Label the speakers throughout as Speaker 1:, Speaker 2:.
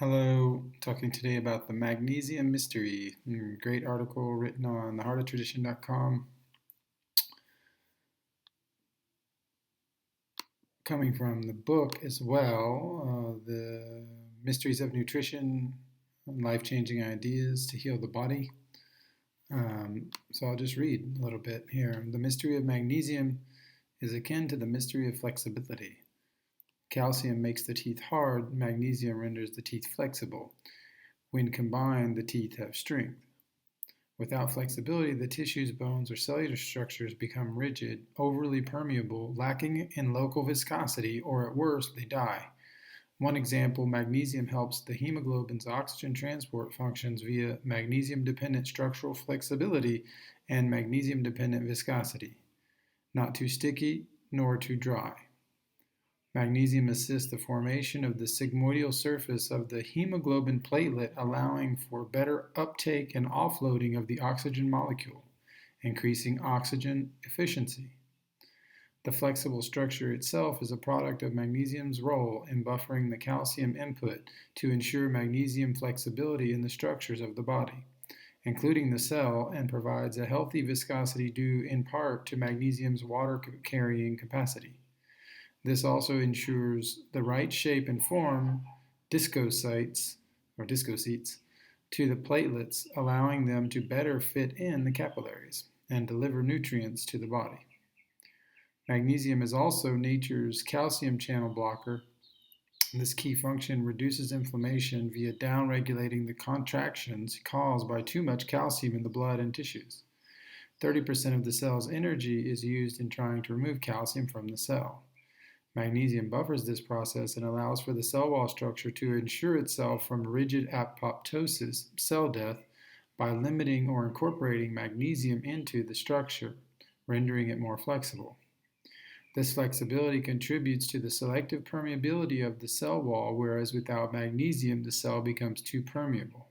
Speaker 1: Hello, talking today about the magnesium mystery. Great article written on theheartoftradition.com. Coming from the book as well, The Mysteries of Nutrition, Life-Changing Ideas to Heal the Body. So I'll just read a little bit here. The mystery of magnesium is akin to the mystery of flexibility. Calcium makes the teeth hard, magnesium renders the teeth flexible. When combined, the teeth have strength. Without flexibility, the tissues, bones, or cellular structures become rigid, overly permeable, lacking in local viscosity, or at worst, they die. One example, magnesium helps the hemoglobin's oxygen transport functions via magnesium-dependent structural flexibility and magnesium-dependent viscosity. Not too sticky, nor too dry. Magnesium assists the formation of the sigmoidal surface of the hemoglobin platelet, allowing for better uptake and offloading of the oxygen molecule, increasing oxygen efficiency. The flexible structure itself is a product of magnesium's role in buffering the calcium input to ensure magnesium flexibility in the structures of the body, including the cell, and provides a healthy viscosity due in part to magnesium's water-carrying capacity. This also ensures the right shape and form, discocytes to the platelets, allowing them to better fit in the capillaries and deliver nutrients to the body. Magnesium is also nature's calcium channel blocker. This key function reduces inflammation via downregulating the contractions caused by too much calcium in the blood and tissues. 30% of the cell's energy is used in trying to remove calcium from the cell. Magnesium buffers this process and allows for the cell wall structure to ensure itself from rigid apoptosis, cell death, by limiting or incorporating magnesium into the structure, rendering it more flexible. This flexibility contributes to the selective permeability of the cell wall, whereas without magnesium, the cell becomes too permeable.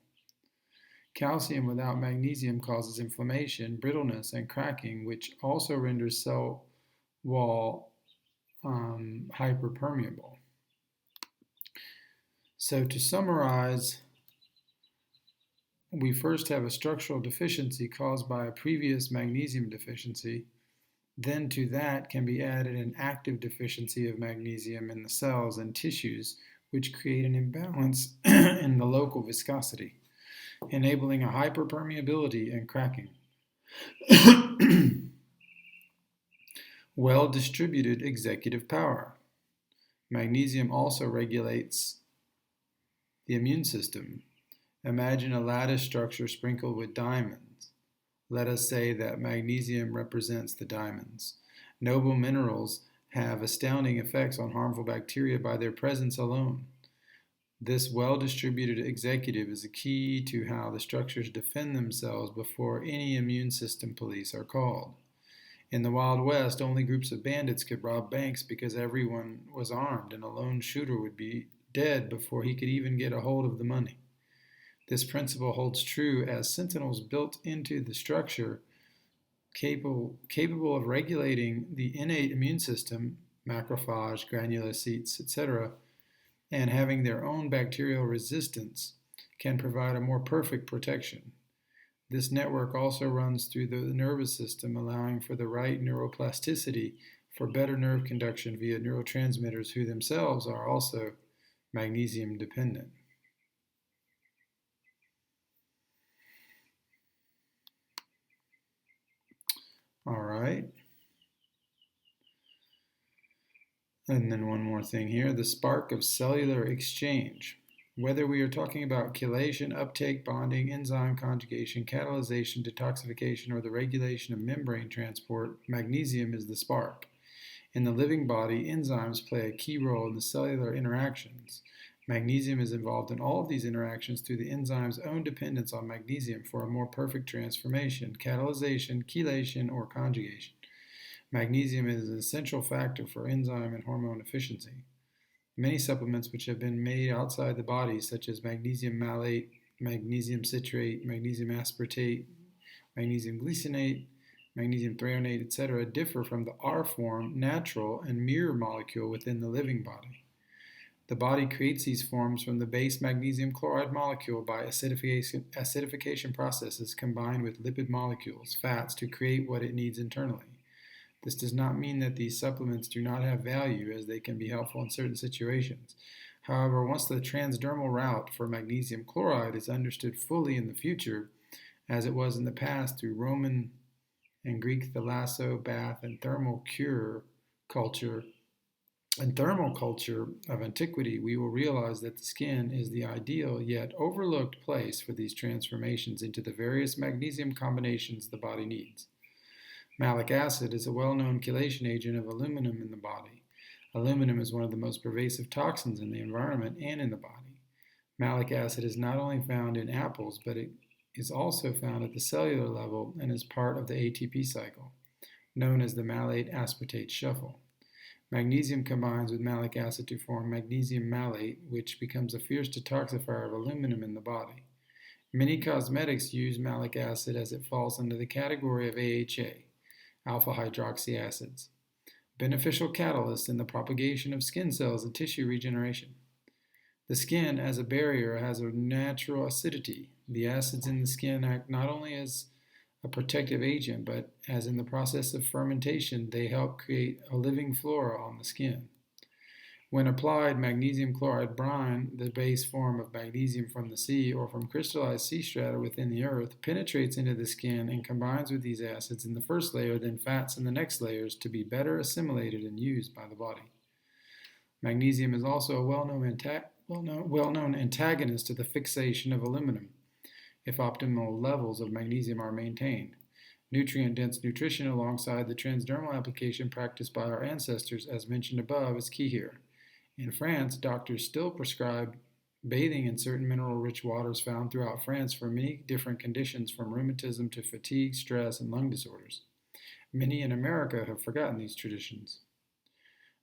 Speaker 1: Calcium without magnesium causes inflammation, brittleness, and cracking, which also renders cell wall hyperpermeable. So to summarize, we first have a structural deficiency caused by a previous magnesium deficiency. Then to that can be added an active deficiency of magnesium in the cells and tissues, which create an imbalance in the local viscosity, enabling a hyperpermeability and cracking. Well-distributed executive power. Magnesium also regulates the immune system. Imagine a lattice structure sprinkled with diamonds. Let us say that magnesium represents the diamonds. Noble minerals have astounding effects on harmful bacteria by their presence alone. This well-distributed executive is a key to how the structures defend themselves before any immune system police are called. In the Wild West, only groups of bandits could rob banks because everyone was armed, and a lone shooter would be dead before he could even get a hold of the money. This principle holds true as sentinels built into the structure, capable of regulating the innate immune system, macrophage, granulocytes, etc., and having their own bacterial resistance, can provide a more perfect protection. This network also runs through the nervous system, allowing for the right neuroplasticity for better nerve conduction via neurotransmitters who themselves are also magnesium dependent. All right. And then one more thing here, the spark of cellular exchange. Whether we are talking about chelation, uptake, bonding, enzyme conjugation, catalyzation, detoxification, or the regulation of membrane transport, magnesium is the spark. In the living body, enzymes play a key role in the cellular interactions. Magnesium is involved in all of these interactions through the enzyme's own dependence on magnesium for a more perfect transformation, catalyzation, chelation, or conjugation. Magnesium is an essential factor for enzyme and hormone efficiency. Many supplements which have been made outside the body, such as magnesium malate, magnesium citrate, magnesium aspartate, magnesium glycinate, magnesium threonate, etc., differ from the R form, natural, and mirror molecule within the living body. The body creates these forms from the base magnesium chloride molecule by acidification processes combined with lipid molecules, fats, to create what it needs internally. This does not mean that these supplements do not have value, as they can be helpful in certain situations. However, once the transdermal route for magnesium chloride is understood fully in the future, as it was in the past through Roman and Greek thalasso, bath, and thermal culture of antiquity, we will realize that the skin is the ideal yet overlooked place for these transformations into the various magnesium combinations the body needs. Malic acid is a well-known chelation agent of aluminum in the body. Aluminum is one of the most pervasive toxins in the environment and in the body. Malic acid is not only found in apples, but it is also found at the cellular level and is part of the ATP cycle, known as the malate aspartate shuffle. Magnesium combines with malic acid to form magnesium malate, which becomes a fierce detoxifier of aluminum in the body. Many cosmetics use malic acid as it falls under the category of AHA, alpha hydroxy acids, beneficial catalysts in the propagation of skin cells and tissue regeneration. The skin, as a barrier, has a natural acidity. The acids in the skin act not only as a protective agent, but as in the process of fermentation, they help create a living flora on the skin. When applied, magnesium chloride brine, the base form of magnesium from the sea or from crystallized sea strata within the earth, penetrates into the skin and combines with these acids in the first layer, then fats in the next layers, to be better assimilated and used by the body. Magnesium is also a well-known antagonist to the fixation of aluminum, if optimal levels of magnesium are maintained. Nutrient-dense nutrition alongside the transdermal application practiced by our ancestors, as mentioned above, is key here. In France, doctors still prescribe bathing in certain mineral-rich waters found throughout France for many different conditions, from rheumatism to fatigue, stress, and lung disorders. Many in America have forgotten these traditions.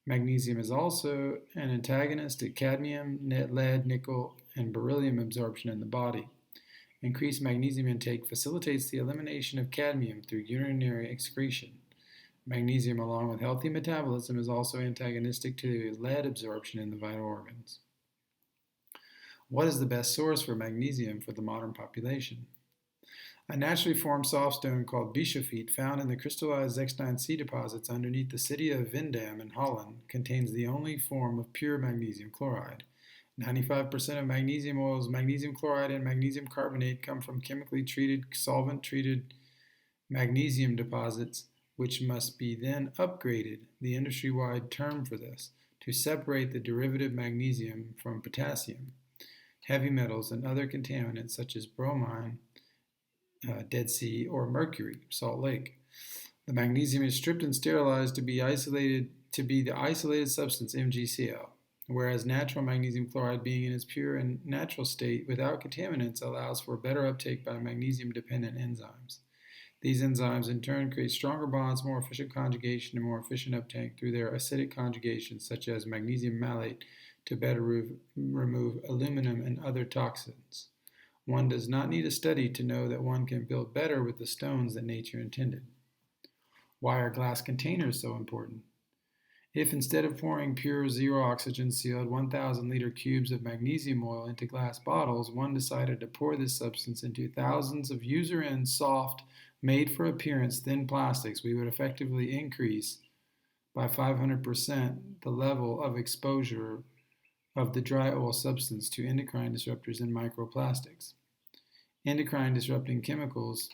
Speaker 1: Magnesium is also an antagonist to cadmium, lead, nickel, and beryllium absorption in the body. Increased magnesium intake facilitates the elimination of cadmium through urinary excretion. Magnesium, along with healthy metabolism, is also antagonistic to lead absorption in the vital organs. What is the best source for magnesium for the modern population? A naturally formed soft stone called bischofite, found in the crystallized Zechstein sea deposits underneath the city of Vindam in Holland, contains the only form of pure magnesium chloride. 95% of magnesium oils, magnesium chloride, and magnesium carbonate come from chemically treated, solvent-treated magnesium deposits, which must be then upgraded, the industry-wide term for this, to separate the derivative magnesium from potassium, heavy metals, and other contaminants such as bromine, Dead Sea, or mercury, Salt Lake. The magnesium is stripped and sterilized to be the isolated substance MgCl. Whereas natural magnesium chloride, being in its pure and natural state without contaminants, allows for better uptake by magnesium-dependent enzymes. These enzymes in turn create stronger bonds, more efficient conjugation, and more efficient uptake through their acidic conjugations, such as magnesium malate, to better remove aluminum and other toxins. One does not need a study to know that one can build better with the stones that nature intended. Why are glass containers so important? If instead of pouring pure zero oxygen sealed 1,000-liter cubes of magnesium oil into glass bottles, one decided to pour this substance into thousands of user-end, soft, made-for-appearance thin plastics, we would effectively increase by 500% the level of exposure of the dry oil substance to endocrine disruptors and microplastics. Endocrine disrupting chemicals,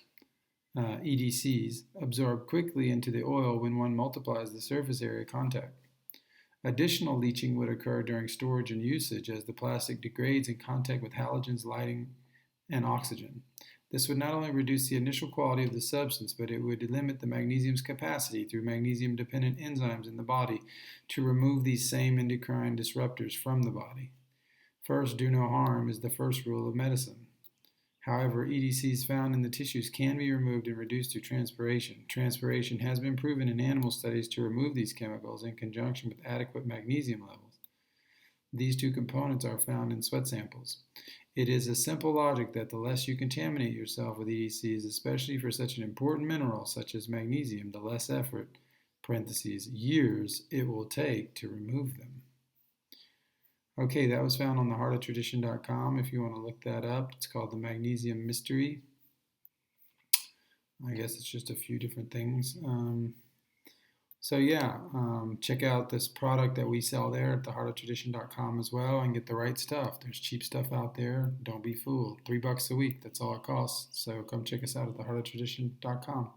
Speaker 1: EDCs, absorb quickly into the oil when one multiplies the surface area contact. Additional leaching would occur during storage and usage as the plastic degrades in contact with halogens, lighting, and oxygen. This would not only reduce the initial quality of the substance, but it would limit the magnesium's capacity through magnesium-dependent enzymes in the body to remove these same endocrine disruptors from the body. First, do no harm is the first rule of medicine. However, EDCs found in the tissues can be removed and reduced through transpiration. Transpiration has been proven in animal studies to remove these chemicals in conjunction with adequate magnesium levels. These two components are found in sweat samples. It is a simple logic that the less you contaminate yourself with EDCs, especially for such an important mineral such as magnesium, the less effort, (years) it will take to remove them. Okay, that was found on the heartoftradition.com if you want to look that up. It's called the Magnesium Mystery. I guess it's just a few different things. So yeah, check out this product that we sell there at theheartoftradition.com as well and get the right stuff. There's cheap stuff out there. Don't be fooled. $3 a week. That's all it costs. So come check us out at theheartoftradition.com.